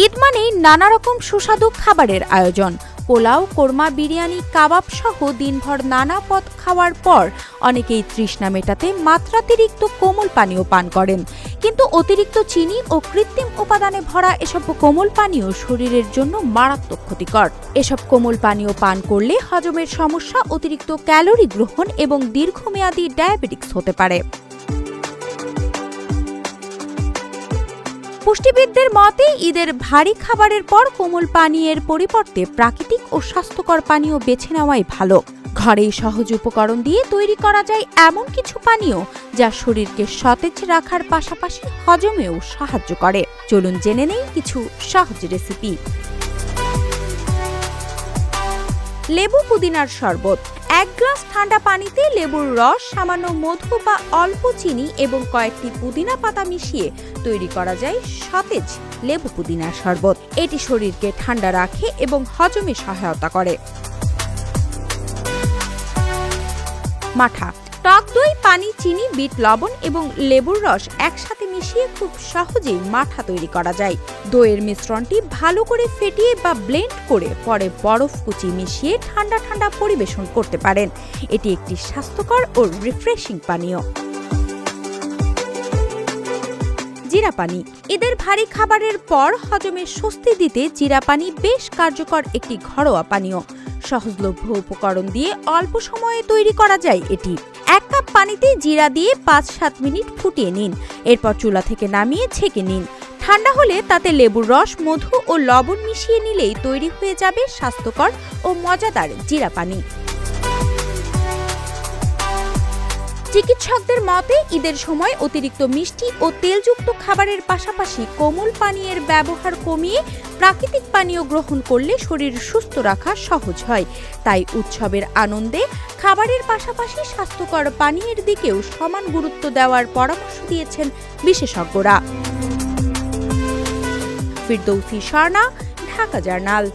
ঈদ মানেই নানা রকম সুস্বাদু খাবারের আয়োজন। পোলাও, কোরমা, বিরিয়ানি, কাবাব সহ দিনভর নানা পদ খাওয়ার পর অনেকেই তৃষ্ণা মেটাতে মাত্রাতিরিক্ত কোমল পানীয় পান করেন। কিন্তু অতিরিক্ত চিনি ও কৃত্রিম উপাদানে ভরা এসব কোমল পানীয় শরীরের জন্য মারাত্মক ক্ষতিকর। এসব কোমল পানীয় পান করলে হজমের সমস্যা, অতিরিক্ত ক্যালোরি গ্রহণ এবং দীর্ঘমেয়াদী ডায়াবেটিস হতে পারে। পুষ্টিবিদদের মতে ঈদের ভারী খাবারের পর কোমল পানীয়ের পরিবর্তে প্রাকৃতিক ও স্বাস্থ্যকর পানীয় বেছে নেওয়াই ভালো। ঘরেই সহজ উপকরণ দিয়ে তৈরি করা যায় এমন কিছু পানীয় যা শরীরকে সতেজ রাখার পাশাপাশি হজমেও সাহায্য করে। চলুন জেনে নেই কিছু সহজ রেসিপি। লেবু পুদিনার শরবত। 1 গ্লাস ঠান্ডা পানিতে লেবুর রস, সামান্য মধু বা অল্প চিনি এবং কয়েকটি পুদিনা পাতা মিশিয়ে তৈরি করা যায় সতেজ লেবু পুদিনার শরবত। এটি শরীরকে ঠান্ডা রাখে এবং হজমে সহায়তা করে। মাঠা। টক দই, পানি, চিনি, বিট লবণ এবং লেবুর রস একসাথে মিশিয়ে খুব সহজেই মাঠা তৈরি করা যায়। দইয়ের মিশ্রণটি ভালো করে ফেটিয়ে বা ব্লেন্ড করে পরে বরফ কুচি মিশিয়ে ঠান্ডা ঠান্ডা পরিবেশন করতে পারেন। এটি একটি স্বাস্থ্যকর ও রিফ্রেশিং পানীয়। জিরা পানি। ঈদের ভারী খাবারের পর হজমে স্বস্তি দিতে জিরা পানি বেশ কার্যকর একটি ঘরোয়া পানীয়। সহজলভ্য উপকরণ দিয়ে অল্প সময়ে তৈরি করা যায় এটি। 1 কাপ পানিতে জিরা দিয়ে 5-7 মিনিট ফুটিয়ে নিন। এরপর চুলা থেকে নামিয়ে ছেঁকে নিন। ঠান্ডা হলে তাতে লেবুর রস, মধু ও লবণ মিশিয়ে নিলেই তৈরি হয়ে যাবে স্বাস্থ্যকর ও মজাদার জিরা পানি। চিকিৎসকদের মতে ঈদের সময় অতিরিক্ত মিষ্টি ও তেলযুক্ত খাবারের পাশাপাশি কোমল পানীয়ের ব্যবহার কমিয়ে প্রাকৃতিক পানীয় গ্রহণ করলে শরীর সুস্থ রাখা সহজ হয়। তাই উৎসবের আনন্দে খাবারের পাশাপাশি স্বাস্থ্যকর পানীয়ের দিকেও সমান গুরুত্ব দেওয়ার পরামর্শ দিয়েছেন বিশেষজ্ঞরা। ফিরদৌসী স্বর্ণা, ঢাকা জার্নাল।